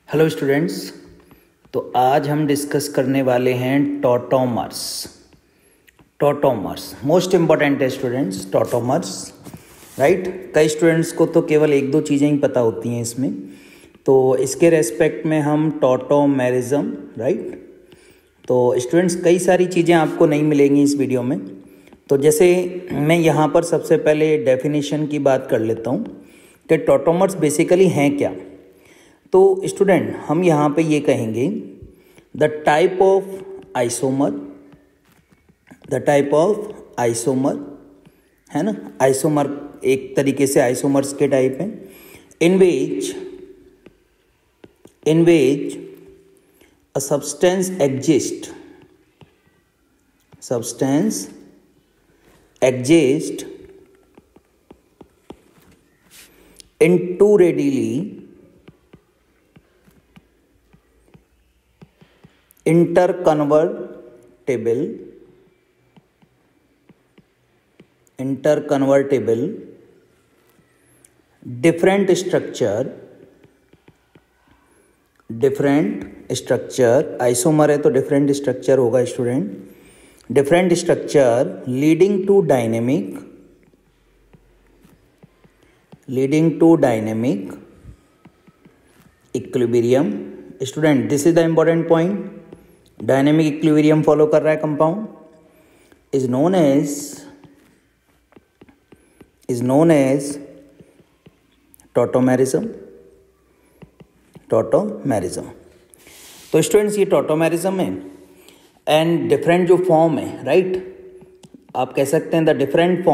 Hello students. तो आज हम डिस्कस करने वाले हैं टॉटोमर्स। टॉटोमर्स मोस्ट इम्पॉर्टेंट है स्टूडेंट्स, टॉटोमर्स, राइट। कई स्टूडेंट्स को तो केवल एक दो चीज़ें ही पता होती हैं इसमें, तो इसके रेस्पेक्ट में हम टॉटोमेरिज्म, राइट। तो स्टूडेंट्स कई सारी चीज़ें आपको नहीं मिलेंगी इस वीडियो में। तो जैसे मैं यहाँ पर सबसे पहले डेफिनेशन की बात कर लेता हूँ कि टॉटोमर्स बेसिकली हैं क्या। तो स्टूडेंट हम यहाँ पे ये कहेंगे the type of isomer, the type of isomer, है ना। आइसोमर एक तरीके से आइसोमर्स के टाइप हैं in which a substance exist in two readily interconvertible different structure isomer है तो डिफरेंट स्ट्रक्चर होगा student, different structure leading to dynamic equilibrium. Student this is the important point, dynamic equilibrium follow कर रहा है compound, is known as tautomerism. तो students ये tautomerism है and different जो फॉर्म है, राइट, आप कह सकते हैं the different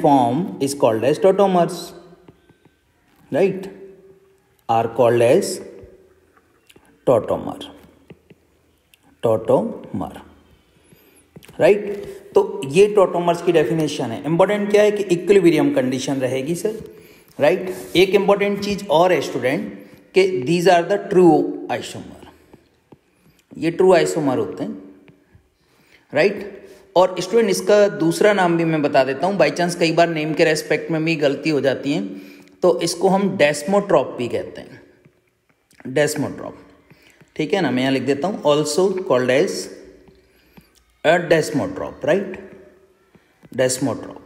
form is called as tautomers, right, are called as tautomer, right. तो ये टॉटोमर्स की डेफिनेशन है। इंपॉर्टेंट क्या है कि इक्विलिब्रियम कंडीशन रहेगी सर, राइट। एक इंपॉर्टेंट चीज और है स्टूडेंट कि these are the true isomer, ये ट्रू आइसोमर होते हैं, राइट। और स्टूडेंट इसका दूसरा नाम भी मैं बता देता हूं, बाई चांस कई बार नेम के रेस्पेक्ट में भी गलती हो जाती है, तो इसको हम डेस्मोट्रॉप भी कहते हैं, डेस्मोट्रॉप, ठीक है ना। मैं यहाँ लिख देता हूँ also called as a desmotrope, right, desmotrope.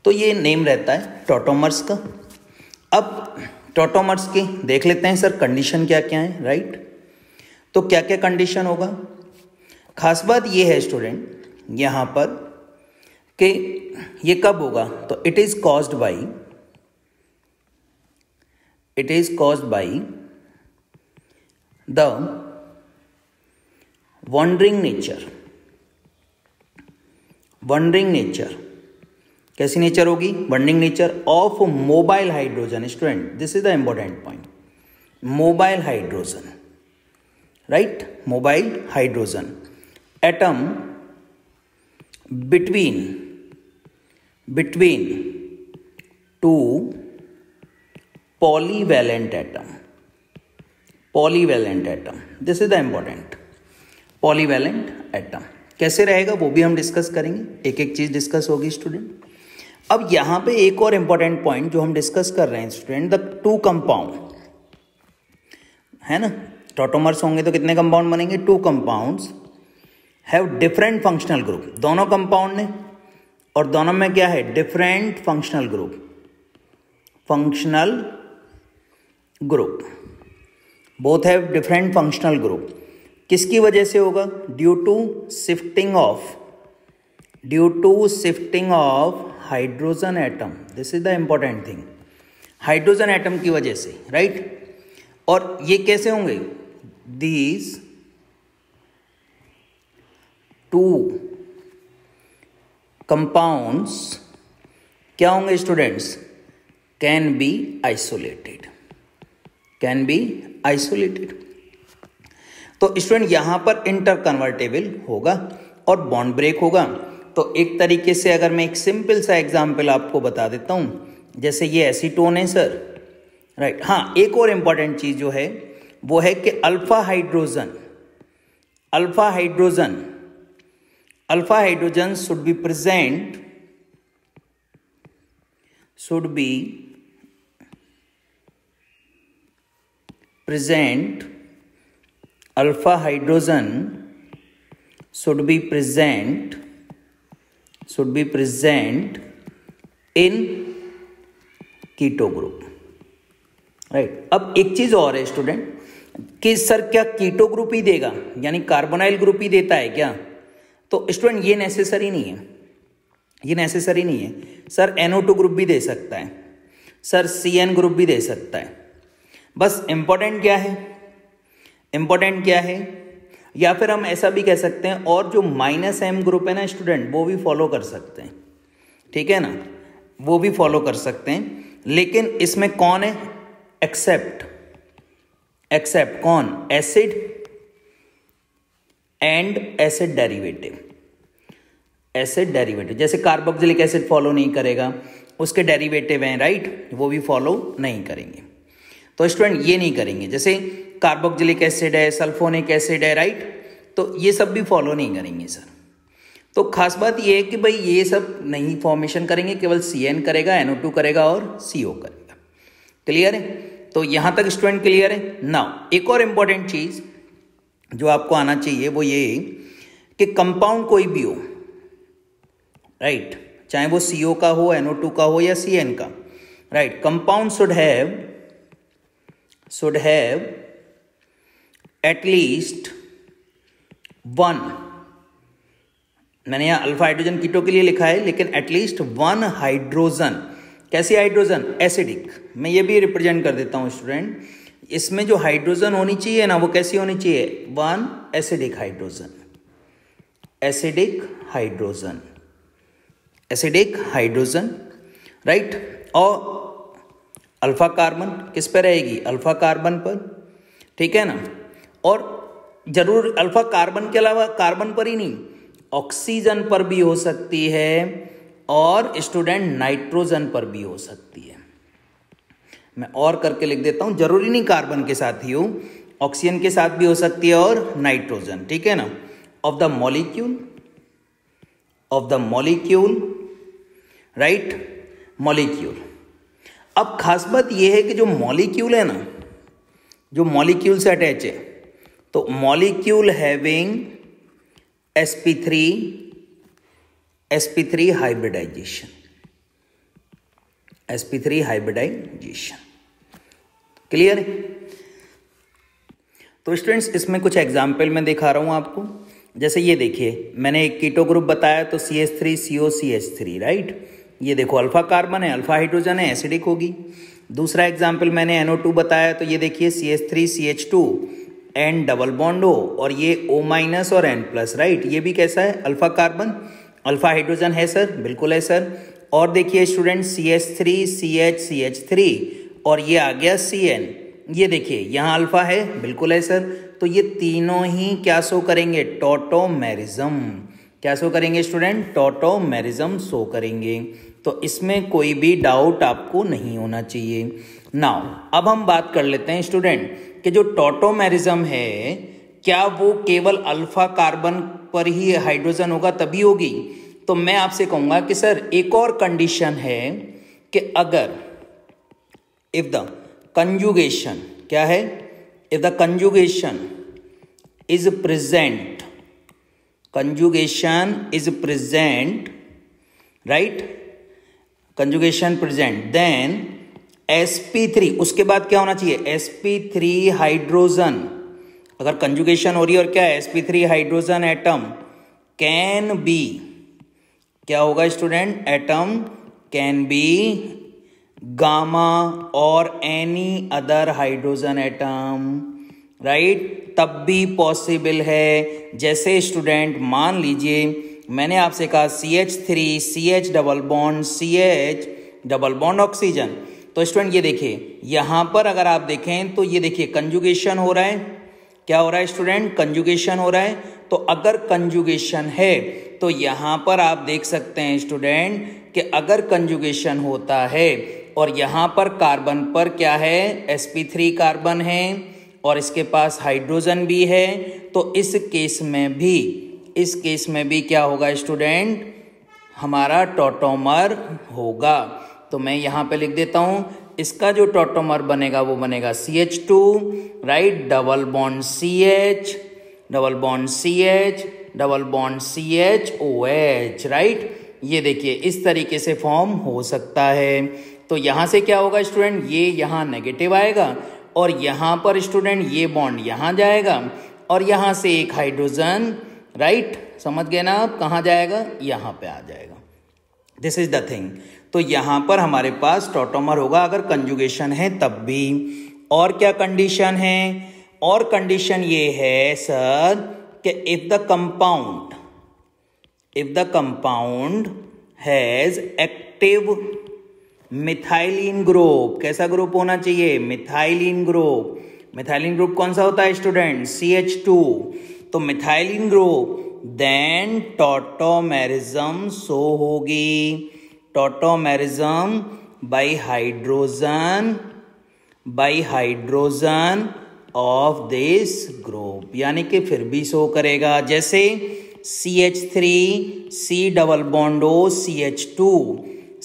तो ये नेम रहता है टॉटोमर्स का। अब टॉटोमर्स की देख लेते हैं सर कंडीशन क्या क्या है, राइट। तो क्या क्या कंडीशन होगा, खास बात ये है स्टूडेंट यहाँ पर कि ये कब होगा, तो it is caused by the wandering nature. कैसी नेचर होगी, wandering nature of mobile hydrogen. Student this is the important point, mobile hydrogen, right, mobile hydrogen atom between two polyvalent atom, this is the important, polyvalent atom कैसे रहेगा वो भी हम discuss करेंगे, एक एक चीज डिस्कस होगी स्टूडेंट। अब यहां पे एक और इंपॉर्टेंट पॉइंट जो हम डिस्कस कर रहे हैं स्टूडेंट, द टू कंपाउंड, है ना। टॉटोमर्स होंगे तो कितने कंपाउंड बनेंगे, two compounds have different functional group, दोनों कंपाउंड ने, और दोनों में क्या है, different functional group, both have different functional group. किसकी वजह से होगा, due to shifting of hydrogen atom, this is the important thing, hydrogen atom की वजह से, राइट। और ये कैसे होंगे, दीज टू कंपाउंड्स क्या होंगे स्टूडेंट्स, कैन बी आइसोलेटेड। तो स्टूडेंट यहां पर इंटरकन्वर्टेबल होगा और बॉन्ड ब्रेक होगा। तो एक तरीके से अगर मैं एक सिंपल सा एग्जांपल आपको बता देता हूं, जैसे ये एसीटोन है सर, राइट। हाँ, एक और इंपॉर्टेंट चीज जो है वो है कि alpha hydrogen should be present, alpha hydrogen should be present in keto group, right. अब एक चीज और है स्टूडेंट कि सर क्या कीटो ग्रुप ही देगा, यानी कार्बोनाइल ग्रुप ही देता है क्या? तो स्टूडेंट ये नेसेसरी नहीं है, सर NO2 ग्रुप भी दे सकता है, सर CN ग्रुप भी दे सकता है। बस इंपॉर्टेंट क्या है, या फिर हम ऐसा भी कह सकते हैं, और जो -M ग्रुप है ना स्टूडेंट, वो भी फॉलो कर सकते हैं, ठीक है ना, वो भी फॉलो कर सकते हैं। लेकिन इसमें कौन है? एक्सेप्ट कौन? Acid and acid derivative. जैसे कार्बोक्सिलिक एसिड फॉलो नहीं करेगा, उसके डेरिवेटिव हैं, राइट, वो भी फॉलो नहीं करेंगे। तो स्टूडेंट ये नहीं करेंगे, जैसे कार्बोक्सिलिक एसिड है, सल्फोनिक एसिड है, राइट, तो ये सब भी फॉलो नहीं करेंगे सर। तो खास बात ये है कि भाई ये सब नहीं फॉर्मेशन करेंगे, केवल CN करेगा, NO2 करेगा और CO करेगा। क्लियर है? तो यहां तक स्टूडेंट क्लियर है? नाउ एक और इंपॉर्टेंट चीज जो आपको आना चाहिए वो ये कि कंपाउंड कोई भी हो, राइट, चाहे वो CO का हो, NO2 का हो या CN का, right, compound should have at least one, मैंने यहां अल्फा हाइड्रोजन कीटो के लिए लिखा है, लेकिन एटलीस्ट वन हाइड्रोजन। कैसी हाइड्रोजन? एसिडिक। मैं ये भी रिप्रेजेंट कर देता हूं स्टूडेंट, इसमें जो हाइड्रोजन होनी चाहिए ना, वो कैसी होनी चाहिए? One acidic hydrogen, right. और अल्फा कार्बन किस पे रहेगी? अल्फा कार्बन पर, ठीक है ना। और जरूर अल्फा कार्बन के अलावा कार्बन पर ही नहीं, ऑक्सीजन पर भी हो सकती है और स्टूडेंट नाइट्रोजन पर भी हो सकती है। मैं और करके लिख देता हूं, जरूरी नहीं कार्बन के साथ ही हो, ऑक्सीजन के साथ भी हो सकती है और नाइट्रोजन, ठीक है ना। Of the molecule, right, molecule. अब खास बात यह है कि जो मॉलिक्यूल है ना, जो मॉलिक्यूल से अटैच है, तो molecule having sp3 hybridisation, clear है? तो स्टूडेंट्स इसमें कुछ एग्जाम्पल मैं दिखा रहा हूं आपको। जैसे ये देखिए, मैंने एक कीटो ग्रुप बताया तो CH3COCH3, राइट। ये देखो अल्फा कार्बन है, अल्फा हाइड्रोजन है, एसिडिक होगी। दूसरा एग्जाम्पल मैंने NO2 बताया तो ये देखिए CH3CH2 N डबल बॉन्ड हो और ये O- और N+, राइट। ये भी कैसा है? अल्फा कार्बन, अल्फा हाइड्रोजन है सर, बिल्कुल है सर। और देखिए स्टूडेंट CH3CH3 और ये आ गया CN, ये देखिए यहाँ अल्फा है, बिल्कुल है सर। तो ये तीनों ही क्या शो करेंगे? टॉटोमेरिज्म। क्या शो करेंगे स्टूडेंट? टॉटोमेरिज्म शो करेंगे। तो इसमें कोई भी डाउट आपको नहीं होना चाहिए। नाउ अब हम बात कर लेते हैं स्टूडेंट कि जो टॉटोमेरिज्म है, क्या वो केवल अल्फा कार्बन पर ही हाइड्रोजन होगा तभी होगी? तो मैं आपसे कहूंगा कि सर एक और कंडीशन है कि अगर इफ द कंजुगेशन, क्या है? If the conjugation is present, right, conjugation present, then sp3, उसके बाद क्या होना चाहिए? sp3 hydrogen. अगर कंजुगेशन हो रही है और क्या है? sp3 hydrogen atom can be, क्या होगा student? Atom can be gamma और any other hydrogen atom, right, तब भी पॉसिबल है। जैसे स्टूडेंट मान लीजिए मैंने आपसे कहा CH3 CH double bond CH double bond oxygen, तो स्टूडेंट ये देखिए यहां पर अगर आप देखें तो ये देखिए कंजुगेशन हो रहा है। क्या हो रहा है स्टूडेंट? कंजुगेशन हो रहा है। तो अगर कंजुगेशन है तो यहां पर आप देख सकते हैं स्टूडेंट कि अगर कंजुगेशन होता है और यहां पर कार्बन पर क्या है? sp3 कार्बन है और इसके पास हाइड्रोजन भी है, तो इस केस में भी क्या होगा स्टूडेंट? हमारा टॉटोमर होगा। तो मैं यहां पे लिख देता हूं इसका जो टॉटोमर बनेगा वो बनेगा CH2, right, double bond CH, double bond CH, double bond CHOH, right. ये देखिए इस तरीके से फॉर्म हो सकता है। तो यहाँ से क्या होगा स्टूडेंट, ये यहाँ नेगेटिव आएगा और यहाँ पर स्टूडेंट ये बॉन्ड यहाँ जाएगा और यहाँ से एक हाइड्रोजन, राइट, समझ गए ना आप, कहाँ जाएगा, यहाँ पे आ जाएगा। This is the thing. तो यहाँ पर हमारे पास टॉटोमर होगा अगर कंजुगेशन है तब भी। और क्या कंडीशन है, और कंडीशन ये है सर कि if the compound has active methylene group, कैसा ग्रुप होना चाहिए, मिथाइलिन ग्रुप। मिथाइलिन ग्रुप कौन सा होता है स्टूडेंट, CH2। तो methylene group, then tautomerism show होगी, tautomerism by hydrogen of this group, यानी कि फिर भी शो करेगा। जैसे CH3 C double bond O CH2,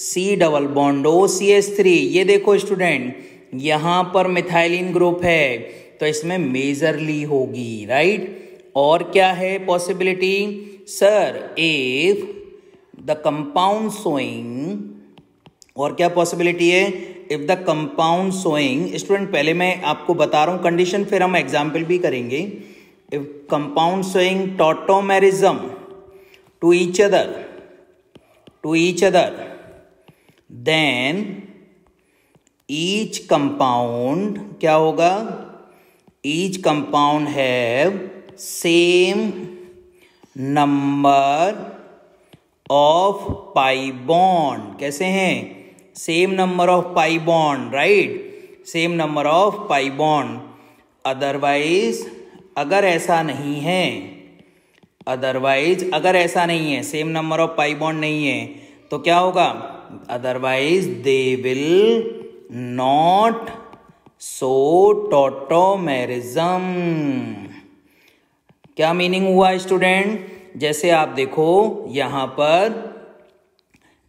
C double bond O CH3। ये देखो स्टूडेंट, यहाँ पर मिथाइलिन ग्रुप है तो इसमें मेजरली होगी, राइट। और क्या है possibility sir, if the compound showing, और क्या पॉसिबिलिटी है, if the compound showing, student पहले मैं आपको बता रहा हूं कंडीशन, फिर हम एग्जाम्पल भी करेंगे। If compound showing tautomerism to each other, then each compound क्या होगा, each compound have same number of pi bond, कैसे हैं, same number of pi bond, right, same number of pi bond. Otherwise अगर ऐसा नहीं है, same number of pi bond नहीं है तो क्या होगा, otherwise they will not show tautomerism. क्या मीनिंग हुआ स्टूडेंट, जैसे आप देखो यहाँ पर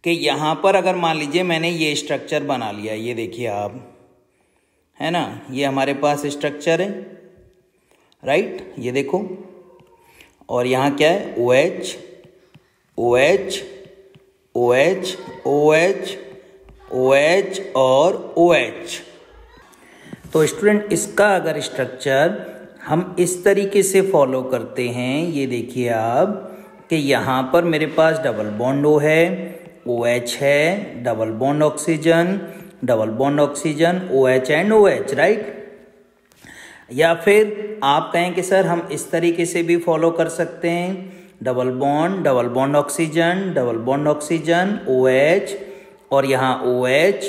कि यहाँ पर अगर मान लीजिए मैंने ये स्ट्रक्चर बना लिया, ये देखिए आप, है ना, ये हमारे पास स्ट्रक्चर है, राइट, ये देखो, और यहाँ क्या है, OH OH OH OH OH और OH। तो स्टूडेंट इसका अगर स्ट्रक्चर हम इस तरीके से फॉलो करते हैं, ये देखिए आप कि यहाँ पर मेरे पास डबल बॉन्ड O है, OH है, double bond oxygen OH and OH, right. या फिर आप कहें कि सर हम इस तरीके से भी फॉलो कर सकते हैं, डबल बॉन्ड ऑक्सीजन OH और यहाँ OH,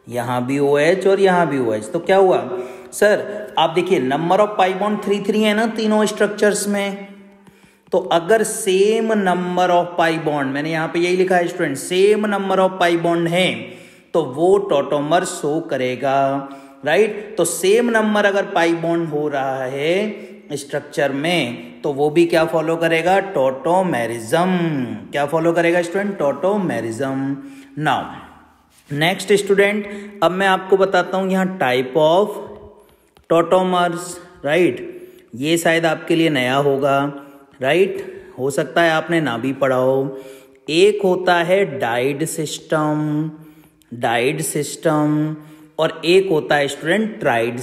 यहाँ भी OH और यहाँ भी OH। तो क्या हुआ सर, आप देखिए नंबर ऑफ पाई बॉन्ड 3 है ना तीनों स्ट्रक्चर्स में। तो अगर same number of pi bond, मैंने यहाँ पे यही लिखा है student, same number of pi bond है तो वो टॉटोमर शो करेगा, राइट। तो सेम नंबर अगर पाई बॉन्ड हो रहा है स्ट्रक्चर में तो वो भी क्या फॉलो करेगा, टॉटोमेरिज्म। क्या फॉलो करेगा student, tautomerism. Now next student, अब मैं आपको बताता हूं यहाँ टाइप ऑफ टॉटोमर्स, राइट। ये शायद आपके लिए नया होगा, राइट, हो सकता है आपने ना भी पढ़ा हो। एक होता है डाइड सिस्टम और एक होता है स्टूडेंट ट्राइड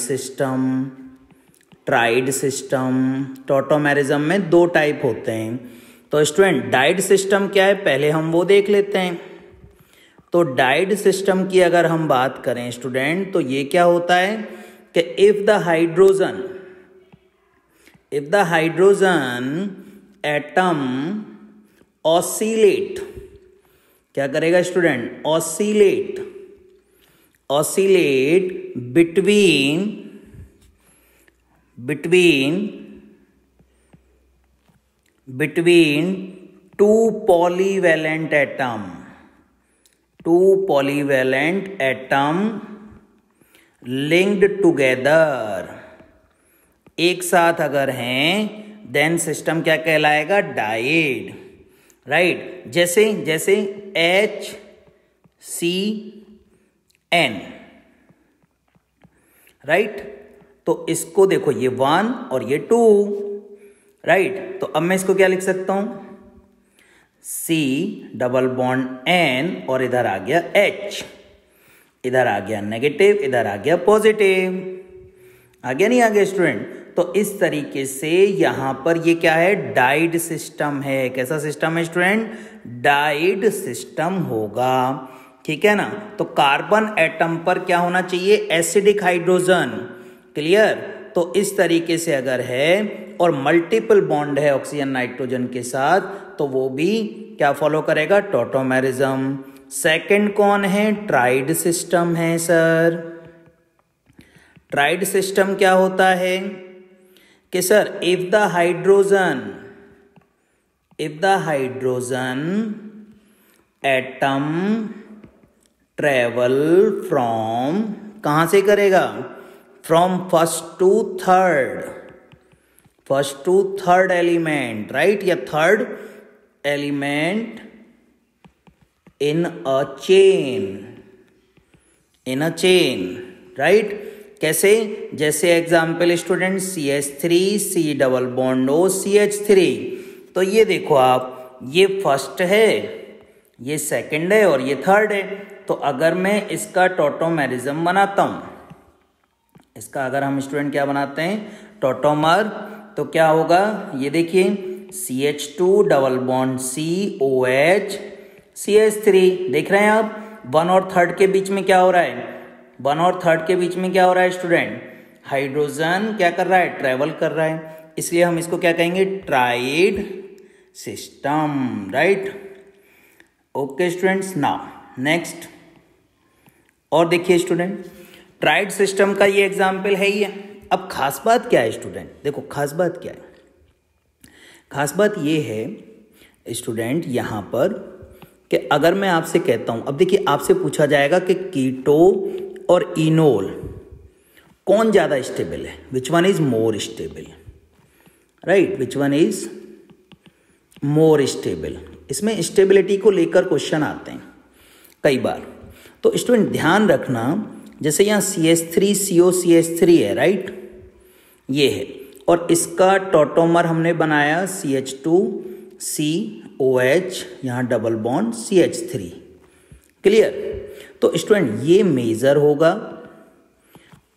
सिस्टम। टॉटोमेरिज्म में 2 टाइप होते हैं। तो स्टूडेंट डाइड सिस्टम क्या है, पहले हम वो देख लेते हैं। तो डाइड सिस्टम की अगर हम बात करें स्टूडेंट, तो ये क्या होता है कि if the hydrogen atom oscillate, क्या करेगा student, oscillate between two polyvalent atom linked together, एक साथ अगर हैं देन सिस्टम क्या कहलाएगा, डाइड, राइट। जैसे HCN, राइट। तो इसको देखो ये 1 और ये 2, राइट। तो अब मैं इसको क्या लिख सकता हूं, C डबल बॉन्ड N और इधर आ गया H, इधर आ गया नेगेटिव, इधर आ गया पॉजिटिव, आ गया नहीं आ गया स्टूडेंट। तो इस तरीके से यहां पर ये क्या है, डाइड सिस्टम है। कैसा सिस्टम है स्टूडेंट, डाइड सिस्टम होगा, ठीक है ना। तो कार्बन एटम पर क्या होना चाहिए, एसिडिक हाइड्रोजन, क्लियर। तो इस तरीके से अगर है और मल्टीपल बॉन्ड है ऑक्सीजन नाइट्रोजन के साथ, तो वो भी क्या फॉलो करेगा, टॉटोमेरिज्म। सेकंड कौन है, ट्राइड सिस्टम है सर। ट्राइड सिस्टम क्या होता है कि sir if the hydrogen atom travel from, कहां से करेगा, from first to third element, right, या third element in a chain, राइट। कैसे, जैसे example student CH3 C double bond O CH3। तो ये देखो आप, ये फर्स्ट है, ये सेकंड है और ये थर्ड है। तो अगर मैं इसका टॉटोमेरिज्म बनाता हूं, इसका अगर हम स्टूडेंट क्या बनाते हैं, टॉटोमर, तो क्या होगा, ये देखिए CH2 double bond COH CH3, देख रहे हैं आप, 1 और 3 के बीच में क्या हो रहा है, 1 और 3 के बीच में क्या हो रहा है स्टूडेंट, हाइड्रोजन क्या कर रहा है, ट्रेवल कर रहा है। इसलिए हम इसको क्या कहेंगे, tried system, right. Okay students, now next और देखिए स्टूडेंट, ट्राइड सिस्टम का ये एग्जाम्पल है ही है। अब खास बात क्या है स्टूडेंट, देखो खास बात क्या है, खास बात ये है स्टूडेंट यहां पर कि अगर मैं आपसे कहता हूं, अब देखिए आपसे पूछा जाएगा कि कीटो और इनोल कौन ज्यादा स्टेबल है, which one is more stable, right, which one is more stable. इसमें स्टेबिलिटी को लेकर क्वेश्चन आते हैं कई बार। तो स्टूडेंट ध्यान रखना, जैसे यहाँ CH3CO CH3 है, राइट, ये है, और इसका टॉटोमर हमने बनाया CH2COH, यहाँ डबल बॉन्ड CH3, क्लियर। तो स्टूडेंट ये मेजर होगा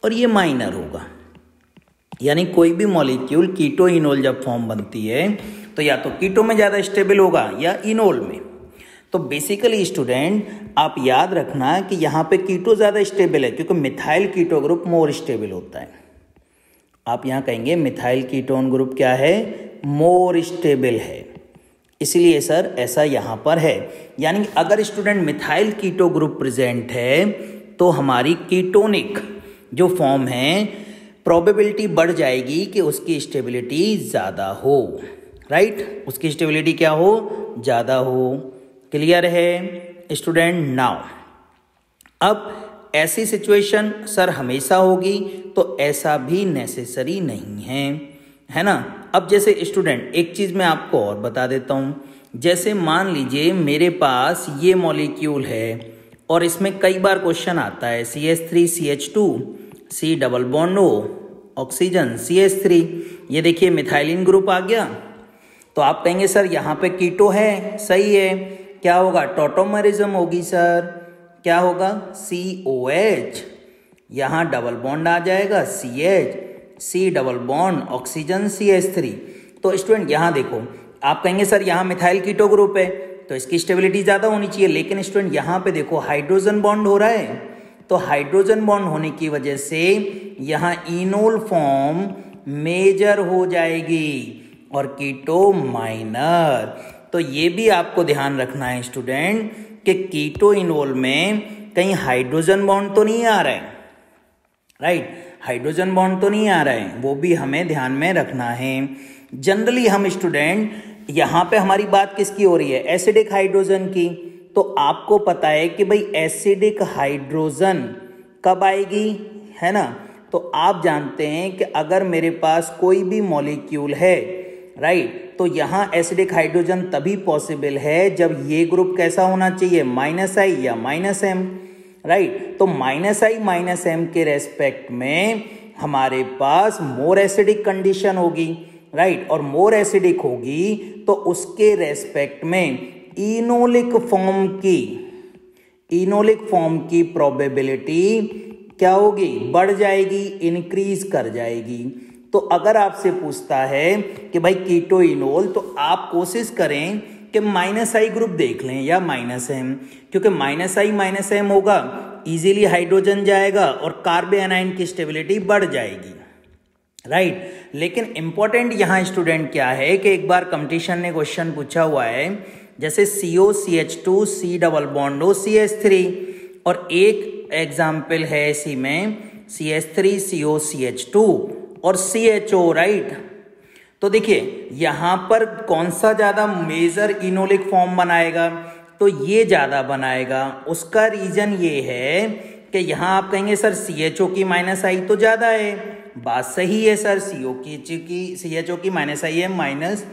और ये माइनर होगा, यानी कोई भी मॉलिक्यूल कीटो इनोल जब फॉर्म बनती है तो या तो कीटो में ज़्यादा स्टेबल होगा या इनोल में। तो बेसिकली स्टूडेंट आप याद रखना कि यहाँ पे कीटो ज़्यादा स्टेबल है, क्योंकि methyl keto group more stable होता है। आप यहाँ कहेंगे मिथाइल कीटोन ग्रुप क्या है, मोर स्टेबल है, इसलिए सर ऐसा यहाँ पर है। यानी अगर student methyl keto group present है तो हमारी कीटोनिक जो फॉर्म है, प्रोबेबिलिटी बढ़ जाएगी कि उसकी स्टेबिलिटी ज़्यादा हो, राइट, उसकी स्टेबिलिटी क्या हो, ज़्यादा हो, क्लियर है स्टूडेंट। नाउ अब ऐसी सिचुएशन सर हमेशा होगी, तो ऐसा भी नेसेसरी नहीं है ना। अब जैसे स्टूडेंट एक चीज़ मैं आपको और बता देता हूँ, जैसे मान लीजिए मेरे पास ये मॉलिक्यूल है और इसमें कई बार क्वेश्चन आता है CH3CH2 C double bond O oxygen CH3, ये देखिए मिथाइलिन ग्रुप आ गया। तो आप कहेंगे सर यहाँ पे कीटो है, सही है, क्या होगा, टॉटोमरिज्म होगी सर, क्या होगा, COH, यहाँ डबल बॉन्ड आ जाएगा CH, C double bond oxygen CH3। तो स्टूडेंट यहाँ देखो, आप कहेंगे सर यहाँ मिथाइल कीटो ग्रुप है तो इसकी स्टेबिलिटी ज़्यादा होनी चाहिए, लेकिन स्टूडेंट यहाँ पे देखो हाइड्रोजन बॉन्ड हो रहा है, तो हाइड्रोजन बॉन्ड होने की वजह से यहाँ इनोल फॉर्म मेजर हो जाएगी और कीटो माइनर। तो ये भी आपको ध्यान रखना है स्टूडेंट कि कीटो इनोल में कहीं हाइड्रोजन बॉन्ड तो नहीं आ रहा है, राइट, हाइड्रोजन बॉन्ड तो नहीं आ रहा है, वो भी हमें ध्यान में रखना है। जनरली हम स्टूडेंट यहाँ पे हमारी बात किसकी हो रही है, एसिडिक हाइड्रोजन की। तो आपको पता है कि भाई एसिडिक हाइड्रोजन कब आएगी, है ना। तो आप जानते हैं कि अगर मेरे पास कोई भी मॉलिक्यूल है, राइट, तो यहाँ एसिडिक हाइड्रोजन तभी पॉसिबल है जब ये ग्रुप कैसा होना चाहिए, -I या -M। राइट। तो -I-M के रेस्पेक्ट में हमारे पास मोर एसिडिक कंडीशन होगी, राइट। और मोर एसिडिक होगी तो उसके रेस्पेक्ट में इनोलिक फॉर्म की प्रोबेबिलिटी क्या होगी, बढ़ जाएगी, इंक्रीज कर जाएगी। तो अगर आपसे पूछता है कि भाई कीटो इनोल, तो आप कोशिश करें कि -I ग्रुप देख लें या -M, क्योंकि -I-M होगा, इजीली हाइड्रोजन जाएगा और कार्बोएनाइन की स्टेबिलिटी बढ़ जाएगी, राइट। लेकिन इंपॉर्टेंट यहाँ स्टूडेंट क्या है कि एक बार कंपटीशन ने क्वेश्चन पूछा हुआ है, जैसे COCH2 C डबल बॉन्ड हो CH3, और एक एग्जाम्पल है इसी में CH3COCH2 और CHO, राइट। तो देखिए यहाँ पर कौन सा ज्यादा मेजर इनोलिक फॉर्म बनाएगा, तो ये ज्यादा बनाएगा। उसका रीजन ये है कि यहाँ आप कहेंगे सर CHO की -I तो ज्यादा है, बात सही है सर, CHO की -I माइनस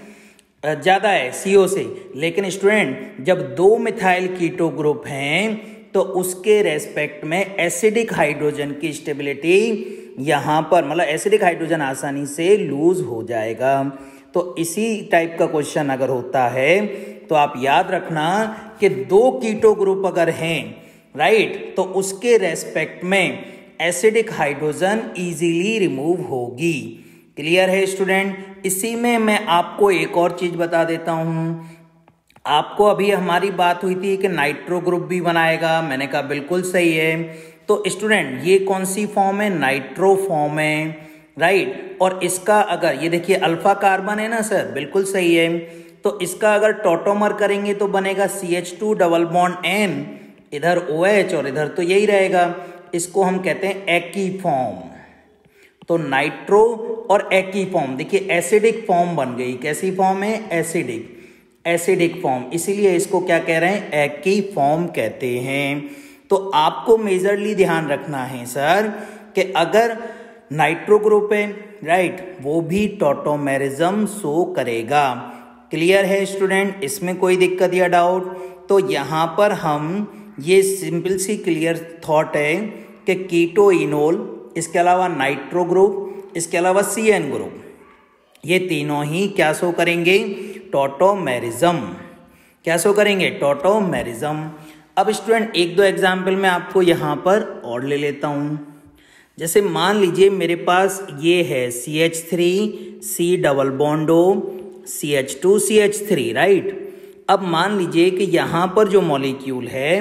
ज्यादा है CO से। लेकिन स्टूडेंट जब 2 मिथाइल कीटो ग्रुप हैं तो उसके रेस्पेक्ट में एसिडिक हाइड्रोजन की स्टेबिलिटी यहाँ पर, मतलब एसिडिक हाइड्रोजन आसानी से लूज हो जाएगा। तो इसी टाइप का क्वेश्चन अगर होता है तो आप याद रखना कि 2 कीटो ग्रुप अगर हैं, राइट, तो उसके रेस्पेक्ट में एसिडिक हाइड्रोजन इजीली रिमूव होगी। क्लियर है स्टूडेंट। इसी में मैं आपको एक और चीज बता देता हूं। आपको अभी हमारी बात हुई थी कि नाइट्रो ग्रुप भी बनाएगा, मैंने कहा बिल्कुल सही है। तो स्टूडेंट ये कौन सी फॉर्म है, नाइट्रो फॉर्म है, राइट। और इसका अगर ये देखिए अल्फा कार्बन है ना सर, बिल्कुल सही है। तो इसका अगर टॉटोमर करेंगे तो बनेगा CH2 डबल बॉन्ड N, इधर OH और इधर तो यही रहेगा। इसको हम कहते हैं एकी फॉर्म। तो नाइट्रो और एकी फॉर्म, देखिए एसिडिक फॉर्म बन गई। कैसी फॉर्म है, एसिडिक फॉर्म, इसीलिए इसको क्या कह रहे हैं, एकी फॉर्म कहते हैं। तो आपको मेजरली ध्यान रखना है सर कि अगर नाइट्रो ग्रुप है, राइट, वो भी टॉटोमेरिज्म शो करेगा। क्लियर है स्टूडेंट, इसमें कोई दिक्कत या डाउट? तो यहाँ पर हम ये सिंपल सी क्लियर थॉट है कि कीटो इनोल, इसके अलावा नाइट्रो ग्रुप, इसके अलावा CN ग्रुप, ये तीनों ही क्या शो करेंगे, टॉटोमेरिज्म। क्या शो करेंगे, टॉटोमेरिज्म। अब स्टूडेंट 1-2 एग्जाम्पल मैं आपको यहाँ पर और ले लेता हूँ। जैसे मान लीजिए मेरे पास ये है CH3 C double bond O CH2 CH3, right. अब मान लीजिए कि यहाँ पर जो मॉलिक्यूल है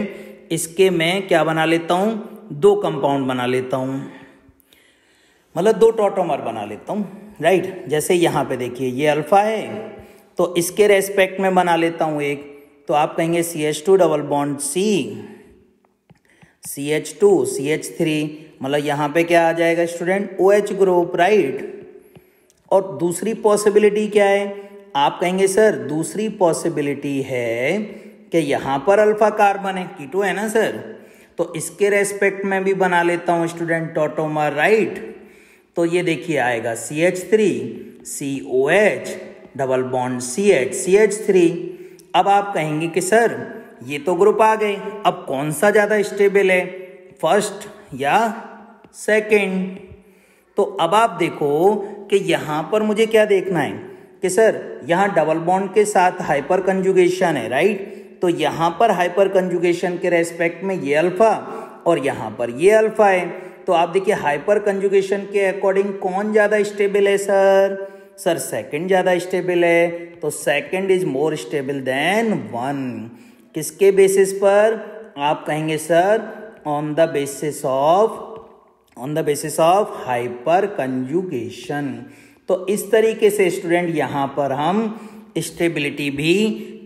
इसके मैं क्या बना लेता हूँ, 2 कंपाउंड बना लेता हूँ, मतलब 2 टॉटोमर बना लेता हूँ, राइट। जैसे यहाँ पे देखिए ये अल्फा है तो इसके रेस्पेक्ट में बना लेता हूँ एक, तो आप कहेंगे CH2 double bond C CH2 CH3, मतलब यहाँ पे क्या आ जाएगा स्टूडेंट, OH ग्रुप, राइट। और दूसरी पॉसिबिलिटी क्या है, आप कहेंगे सर दूसरी पॉसिबिलिटी है कि यहाँ पर अल्फा कार्बन है, कीटो है ना सर, तो इसके रेस्पेक्ट में भी बना लेता हूँ स्टूडेंट टॉटोमर, राइट। तो ये देखिए आएगा CH3 COH double bond CH CH3। अब आप कहेंगे कि सर ये तो ग्रुप आ गए, अब कौन सा ज्यादा स्टेबल है, फर्स्ट या सेकंड? तो अब आप देखो कि यहां पर मुझे क्या देखना है कि सर यहां डबल बॉन्ड के साथ हाइपर कंजुगेशन है, राइट। तो यहां पर हाइपर कंजुगेशन के रेस्पेक्ट में ये अल्फा और यहां पर ये अल्फा है। तो आप देखिए हाइपर कंजुगेशन के अकॉर्डिंग कौन ज्यादा स्टेबल है सर, सर सेकंड ज्यादा स्टेबल है। तो second is more stable then 1। किसके बेसिस पर, आप कहेंगे sir on the basis of hyper conjugation. तो इस तरीके से स्टूडेंट यहाँ पर हम स्टेबिलिटी भी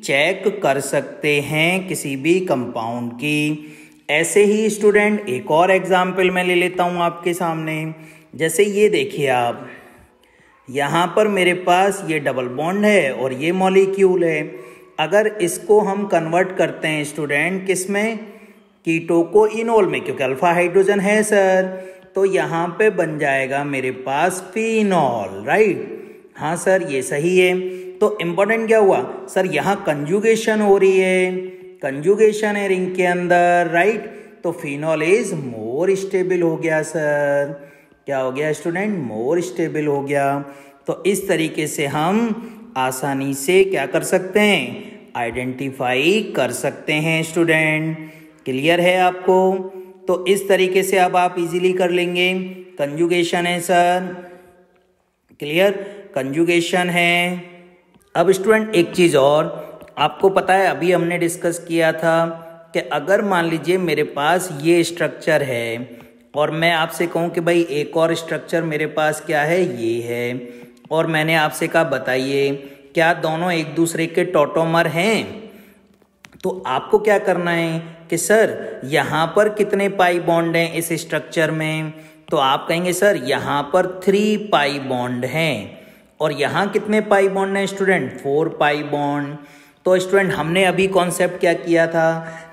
चेक कर सकते हैं किसी भी कंपाउंड की। ऐसे ही स्टूडेंट एक और एग्जाम्पल मैं ले लेता हूँ आपके सामने। जैसे ये देखिए आप, यहाँ पर मेरे पास ये डबल बॉन्ड है और ये मॉलिक्यूल है। अगर इसको हम कन्वर्ट करते हैं स्टूडेंट किसमें, कीटो को इनोल में, क्योंकि अल्फा हाइड्रोजन है सर, तो यहाँ पे बन जाएगा मेरे पास फिनॉल, राइट। हाँ सर ये सही है। तो इम्पोर्टेंट क्या हुआ सर, यहाँ कंजुगेशन हो रही है, कंजुगेशन है रिंग के अंदर, राइट। तो फिनॉल इज मोर स्टेबल हो गया सर। क्या हो गया स्टूडेंट? मोर स्टेबल हो गया। तो इस तरीके से हम आसानी से क्या कर सकते हैं? आइडेंटिफाई कर सकते हैं स्टूडेंट। क्लियर है आपको? तो इस तरीके से अब आप इजीली कर लेंगे। कंजुगेशन है सर, क्लियर? कंजुगेशन है। अब स्टूडेंट एक चीज और आपको पता है, अभी हमने डिस्कस किया था कि अगर मान लीजिए मेरे पास ये स्ट्रक्चर है और मैं आपसे कहूं कि भाई एक और स्ट्रक्चर मेरे पास क्या है, ये है, और मैंने आपसे कहा बताइए क्या दोनों एक दूसरे के टॉटोमर हैं? तो आपको क्या करना है कि सर यहाँ पर कितने पाई बॉन्ड हैं इस स्ट्रक्चर में? तो आप कहेंगे सर यहाँ पर 3 पाई बॉन्ड हैं। और यहाँ कितने पाई बॉन्ड हैं स्टूडेंट? 4 pi bond. तो स्टूडेंट हमने अभी कॉन्सेप्ट क्या किया था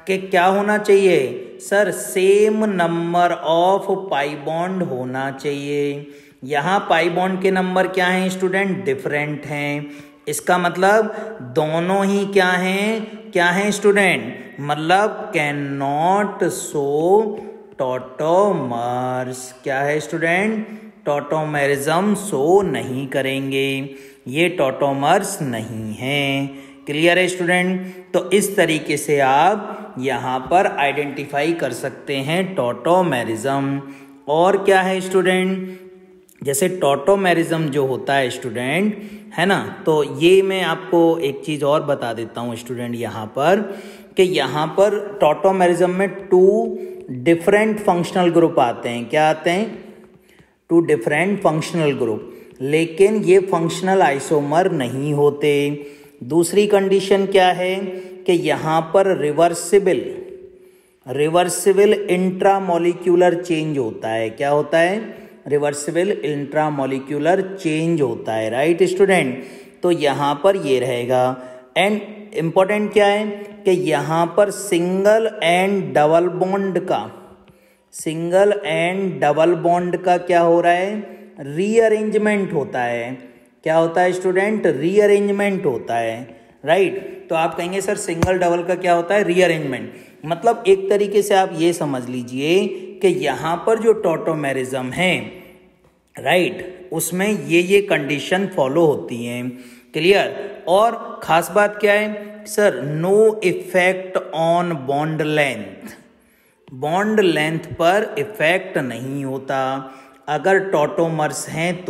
कि क्या होना चाहिए sir? Same number of pi bond होना चाहिए। यहाँ पाई बॉन्ड के नंबर क्या हैं स्टूडेंट? डिफरेंट हैं। इसका मतलब दोनों ही क्या हैं? क्या हैं स्टूडेंट? मतलब कैन नॉट शो टॉटोमर्स। क्या है स्टूडेंट? टॉटोमेरिज्म शो नहीं करेंगे, ये टॉटोमर्स नहीं हैं। क्लियर है स्टूडेंट? तो इस तरीके से आप यहाँ पर आइडेंटिफाई कर सकते हैं टॉटोमेरिज्म। और क्या है स्टूडेंट? जैसे टॉटोमेरिज्म जो होता है स्टूडेंट, है ना, तो ये मैं आपको एक चीज़ और बता देता हूँ स्टूडेंट यहाँ पर कि यहाँ पर टॉटोमेरिज्म में 2 डिफरेंट फंक्शनल ग्रुप आते हैं। क्या आते हैं? 2 डिफरेंट फंक्शनल ग्रुप, लेकिन ये फंक्शनल आइसोमर नहीं होते। दूसरी कंडीशन क्या है कि यहाँ पर रिवर्सिबल इंट्रामोलिक्यूलर चेंज होता है। क्या होता है? रिवर्सिबल इंट्रामोलिक्यूलर चेंज होता है, राइट स्टूडेंट? तो यहाँ पर ये रहेगा। एंड इम्पोर्टेंट क्या है कि यहाँ पर सिंगल एंड डबल बॉन्ड का क्या हो रहा है? रीअरेंजमेंट होता है। क्या होता है स्टूडेंट? रीअरेंजमेंट होता है, राइट? तो आप कहेंगे सर सिंगल डबल का क्या होता है? रीअरेंजमेंट। मतलब एक तरीके से आप ये समझ लीजिए कि यहाँ पर जो टॉटोमेरिज्म है, राइट, उसमें ये कंडीशन फॉलो होती हैं। क्लियर? और खास बात क्या है sir? No effect on bond length. Bond length पर इफेक्ट नहीं होता। अगर टॉटोमर्स हैं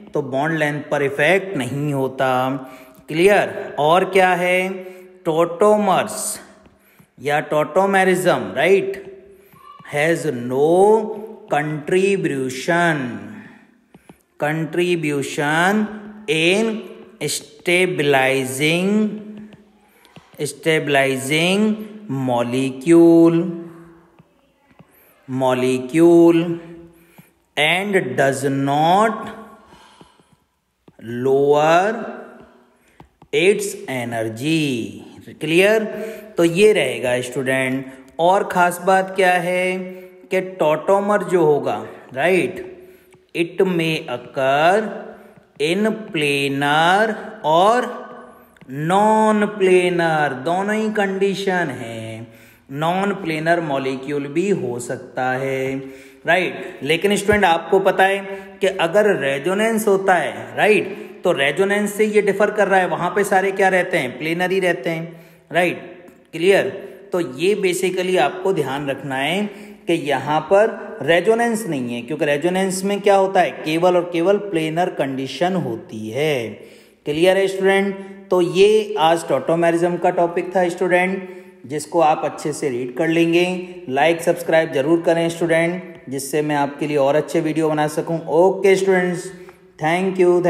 तो बॉन्ड लेंथ पर इफेक्ट नहीं होता। क्लियर? और क्या है? टॉटोमर्स या tautomerism, right, has no contribution in stabilizing molecule and does not lower its energy। Clear? तो ये रहेगा स्टूडेंट। और खास बात क्या है कि टॉटोमर जो होगा, राइट, इट में अकर इन प्लेनर और नॉन प्लेनर, दोनों ही कंडीशन है। नॉन प्लेनर मॉलिक्यूल भी हो सकता है, राइट। लेकिन स्टूडेंट आपको पता है कि अगर रेजोनेंस होता है, राइट, तो रेजोनेंस से ये डिफर कर रहा है, वहां पे सारे क्या रहते हैं? प्लेनर ही रहते हैं, राइट। क्लियर? तो ये बेसिकली आपको ध्यान रखना है कि यहाँ पर रेजोनेंस नहीं है, क्योंकि रेजोनेंस में क्या होता है? केवल और केवल प्लेनर कंडीशन होती है। क्लियर है स्टूडेंट? तो ये आज टॉटोमेरिज्म का टॉपिक था स्टूडेंट, जिसको आप अच्छे से रीड कर लेंगे। लाइक सब्सक्राइब जरूर करें स्टूडेंट, जिससे मैं आपके लिए और अच्छे वीडियो बना सकूं। Okay students, thank you.